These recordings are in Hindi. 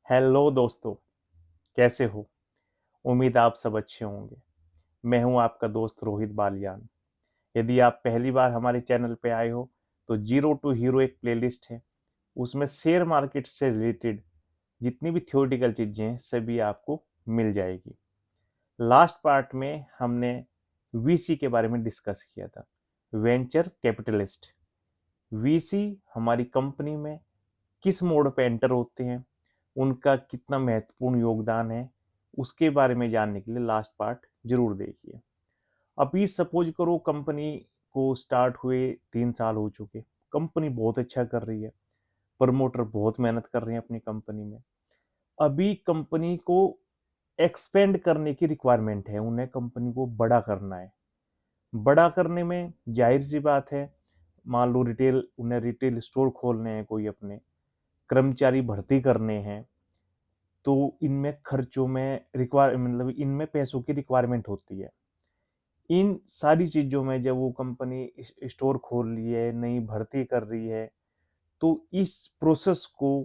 हेलो दोस्तों, कैसे हो? उम्मीद आप सब अच्छे होंगे। मैं हूं आपका दोस्त रोहित बालियान। यदि आप पहली बार हमारे चैनल पे आए हो तो जीरो टू हीरो एक प्लेलिस्ट है। उसमें शेयर मार्केट से रिलेटेड जितनी भी थ्योरेटिकल चीजें हैं सभी आपको मिल जाएगी। लास्ट पार्ट में हमने वीसी के बारे में डिस्कस किया था। वेंचर कैपिटलिस्ट वीसी हमारी कंपनी में किस मोड पे एंटर होते हैं, उनका कितना महत्वपूर्ण योगदान है, उसके बारे में जानने के लिए लास्ट पार्ट जरूर देखिए। अभी सपोज करो कंपनी को स्टार्ट हुए 3 साल हो चुके, कंपनी बहुत अच्छा कर रही है, प्रमोटर बहुत मेहनत कर रहे हैं अपनी कंपनी में। अभी कंपनी को एक्सपेंड करने की रिक्वायरमेंट है, उन्हें कंपनी को बड़ा करना है। बड़ा करने में जाहिर सी बात है, मान लो उन्हें रिटेल स्टोर खोलने हैं, कोई अपने कर्मचारी भर्ती करने हैं, तो इनमें खर्चों में रिक्वायर मतलब इनमें पैसों की रिक्वायरमेंट होती है। इन सारी चीज़ों में जब वो कंपनी स्टोर खोल रही है, नई भर्ती कर रही है, तो इस प्रोसेस को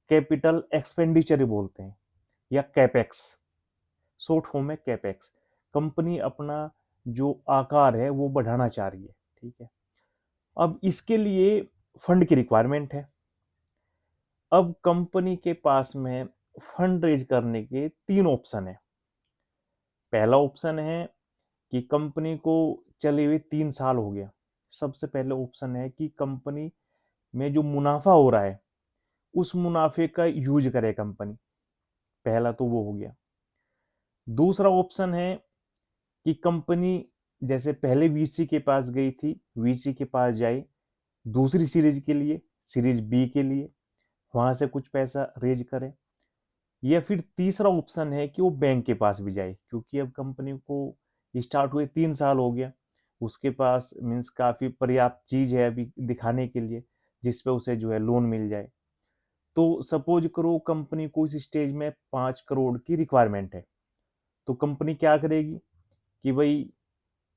कैपिटल एक्सपेंडिचर बोलते हैं या कैपेक्स। शॉर्ट फॉर्म में कैपेक्स। कंपनी अपना जो आकार है वो बढ़ाना चाह रही है, ठीक है। अब इसके लिए फंड की रिक्वायरमेंट है। अब कंपनी के पास में फंड रेज करने के 3 ऑप्शन है। पहला ऑप्शन है कि कंपनी को चले हुए 3 साल हो गया। सबसे पहले ऑप्शन है कि कंपनी में जो मुनाफा हो रहा है उस मुनाफे का यूज करे कंपनी। पहला तो वो हो गया। दूसरा ऑप्शन है कि कंपनी जैसे पहले वीसी के पास गई थी, वीसी के पास जाए दूसरी सीरीज के लिए, सीरीज बी के लिए, वहां से कुछ पैसा रेज करे। या फिर तीसरा ऑप्शन है कि वो बैंक के पास भी जाए, क्योंकि अब कंपनी को स्टार्ट हुए 3 साल हो गया, उसके पास मीन्स काफ़ी पर्याप्त चीज़ है अभी दिखाने के लिए जिस पे उसे जो है लोन मिल जाए। तो सपोज करो कंपनी को इस स्टेज में 5 करोड़ की रिक्वायरमेंट है, तो कंपनी क्या करेगी कि भाई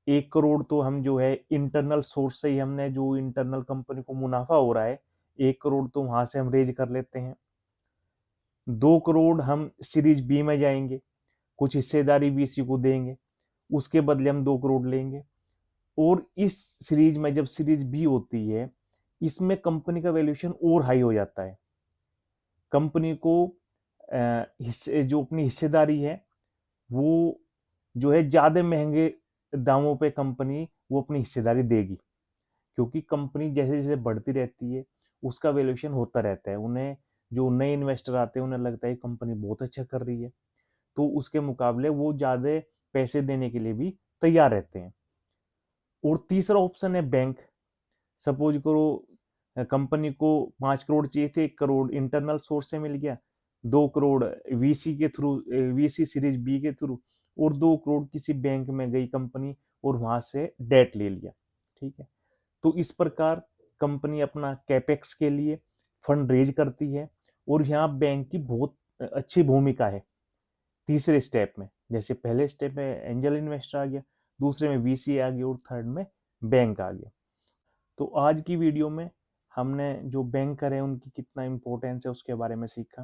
1 करोड़ तो हम जो है इंटरनल सोर्स से ही, हमने जो इंटरनल कंपनी को मुनाफा हो रहा है 1 करोड़ तो वहां से हम रेज कर लेते हैं। 2 करोड़ हम सीरीज बी में जाएंगे, कुछ हिस्सेदारी बीसी को देंगे, उसके बदले हम 2 करोड़ लेंगे। और इस सीरीज में जब सीरीज बी होती है, इसमें कंपनी का वैल्यूएशन और हाई हो जाता है। कंपनी को हिस्से जो अपनी हिस्सेदारी है वो जो है ज्यादा महंगे दामों पे कंपनी वो अपनी हिस्सेदारी देगी, क्योंकि कंपनी जैसे जैसे बढ़ती रहती है उसका वैल्यूएशन होता रहता है। उन्हें जो नए इन्वेस्टर आते हैं उन्हें लगता है कंपनी बहुत अच्छा कर रही है, तो उसके मुकाबले वो ज़्यादा पैसे देने के लिए भी तैयार रहते हैं। और तीसरा ऑप्शन है बैंक। सपोज करो कंपनी को 5 करोड़ चाहिए थे, 1 करोड़ इंटरनल सोर्स से मिल गया, 2 करोड़ वीसी के थ्रू, वीसी सीरीज बी के थ्रू, और 2 करोड़ किसी बैंक में गई कंपनी और वहां से डेट ले लिया, ठीक है। तो इस प्रकार कंपनी अपना कैपेक्स के लिए फंड रेज करती है। और यहाँ बैंक की बहुत अच्छी भूमिका है तीसरे स्टेप में। जैसे पहले स्टेप में एंजल इन्वेस्टर आ गया, दूसरे में वीसी आ गया और थर्ड में बैंक आ गया। तो आज की वीडियो में हमने जो बैंकर है उनकी कितना इंपॉर्टेंस है उसके बारे में सीखा।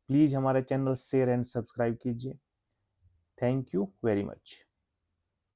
प्लीज़ हमारे चैनल शेयर एंड सब्सक्राइब कीजिए। Thank you very much.